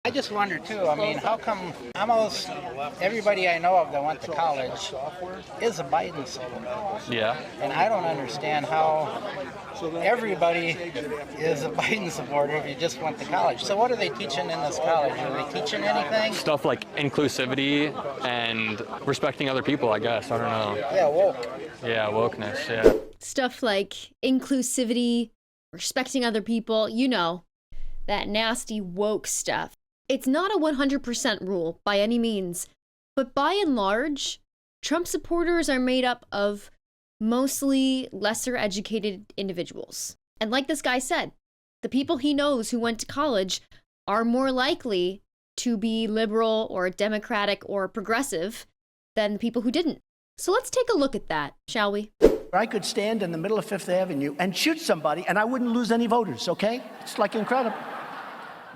I just wonder too, I mean, how come almost everybody I know of that went to college is a Biden supporter? Yeah. And I don't understand how everybody is a Biden supporter if you just went to college. So what are they teaching in this college? Are they teaching anything? Stuff like inclusivity and respecting other people, I guess. I don't know. Yeah, woke. Yeah, wokeness, yeah. Stuff like inclusivity, respecting other people, you know, that nasty woke stuff. It's not a 100% rule by any means, but by and large, Trump supporters are made up of mostly lesser educated individuals. And like this guy said, the people he knows who went to college are more likely to be liberal or democratic or progressive than the people who didn't. So let's take a look at that, shall we? I could stand in the middle of Fifth Avenue and shoot somebody and I wouldn't lose any voters, okay? It's like incredible.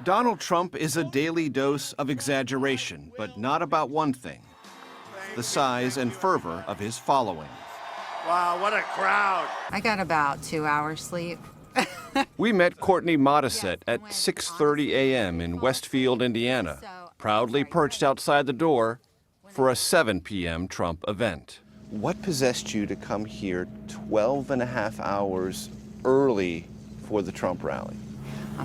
Donald Trump is a daily dose of exaggeration, but not about one thing: the size and fervor of his following. Wow, what a crowd. I got about 2 hours sleep. We met Courtney Modisette at 6:30 a.m. in Westfield, Indiana, proudly perched outside the door for a 7 p.m. Trump event. What possessed you to come here 12 and a half hours early for the Trump rally?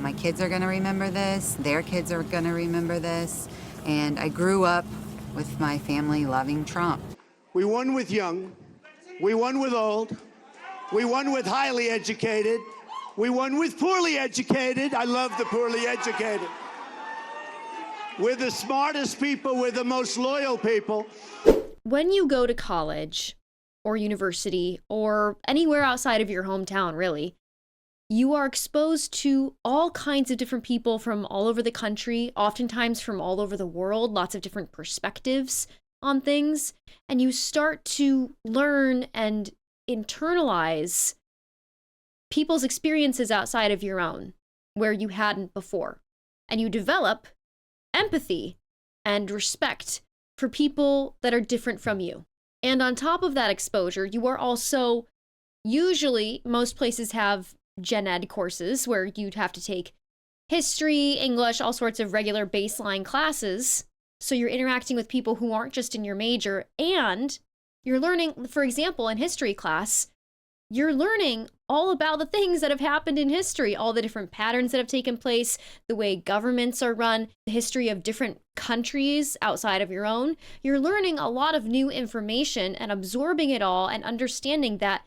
My kids are going to remember this. Their kids are going to remember this. And I grew up with my family loving Trump. We won with young. We won with old. We won with highly educated. We won with poorly educated. I love the poorly educated. We're the smartest people. We're the most loyal people. When you go to college or university or anywhere outside of your hometown, really, you are exposed to all kinds of different people from all over the country, oftentimes from all over the world, lots of different perspectives on things, and you start to learn and internalize people's experiences outside of your own, where you hadn't before. And you develop empathy and respect for people that are different from you. And on top of that exposure, you are also, usually, most places have gen ed courses where you'd have to take history, English, all sorts of regular baseline classes. So you're interacting with people who aren't just in your major, and you're learning, for example, in history class, you're learning all about the things that have happened in history, all the different patterns that have taken place, the way governments are run, the history of different countries outside of your own. You're learning a lot of new information and absorbing it all and understanding that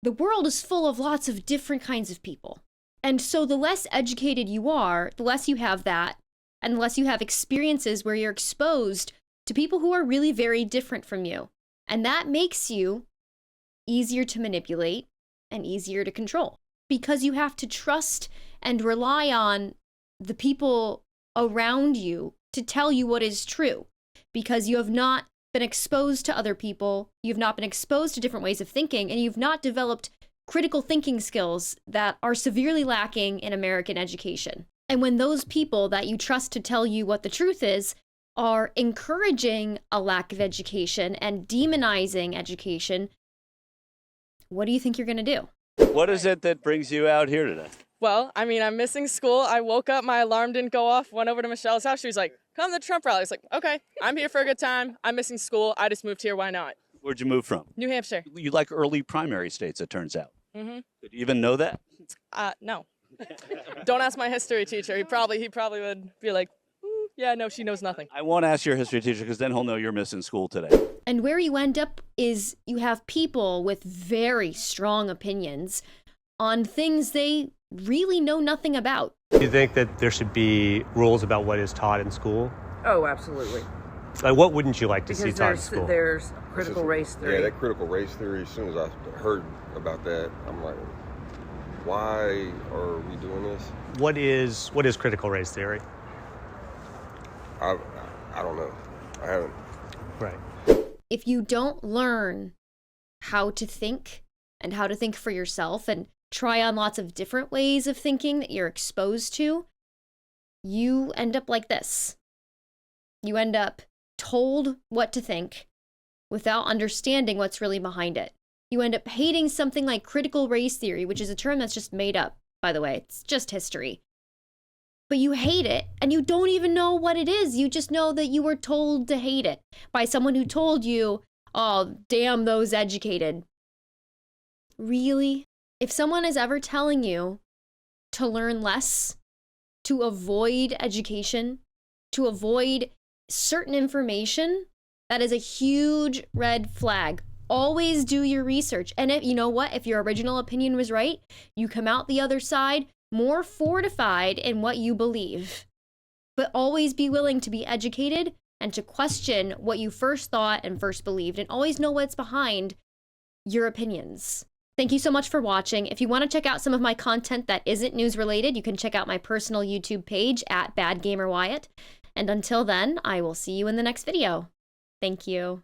the world is full of lots of different kinds of people. And so the less educated you are, the less you have that, and the less you have experiences where you're exposed to people who are really very different from you. And that makes you easier to manipulate and easier to control, because you have to trust and rely on the people around you to tell you what is true, because you have not been exposed to other people, you've not been exposed to different ways of thinking, and you've not developed critical thinking skills that are severely lacking in American education. And when those people that you trust to tell you what the truth is are encouraging a lack of education and demonizing education, what do you think you're going to do? What is it that brings you out here today? Well, I mean, I'm missing school. I woke up, my alarm didn't go off, went over to Michelle's house. She was like, come to the Trump rally. I was like, okay, I'm here for a good time. I'm missing school. I just moved here. Why not? Where'd you move from? New Hampshire. You like early primary states, it turns out. Mm-hmm. Did you even know that? No. Don't ask my history teacher. He probably would be like, yeah, no, she knows nothing. I won't ask your history teacher because then he'll know you're missing school today. And where you end up is you have people with very strong opinions on things they really know nothing about. Do you think that there should be rules about what is taught in school? Oh, absolutely. Like, what wouldn't you like to see taught in Because school? there's critical race theory. Yeah, that critical race theory, as soon as I heard about that, I'm like, why are we doing this? What is critical race theory? I don't know. I haven't. Right. If you don't learn how to think and how to think for yourself and try on lots of different ways of thinking that you're exposed to, you end up like this. You end up told what to think without understanding what's really behind it. You end up hating something like critical race theory, which is a term that's just made up, by the way. It's just history. but you hate it and you don't even know what it is. You just know that you were told to hate it by someone who told you, oh, damn those educated. Really? If someone is ever telling you to learn less, to avoid education, to avoid certain information, that is a huge red flag. Always do your research. And if, you know what? If your original opinion was right, you come out the other side more fortified in what you believe. But always be willing to be educated and to question what you first thought and first believed, and always know what's behind your opinions. Thank you so much for watching. If you want to check out some of my content that isn't news related, you can check out my personal YouTube page at Bad Gamer Wyatt. And until then, I will see you in the next video. Thank you.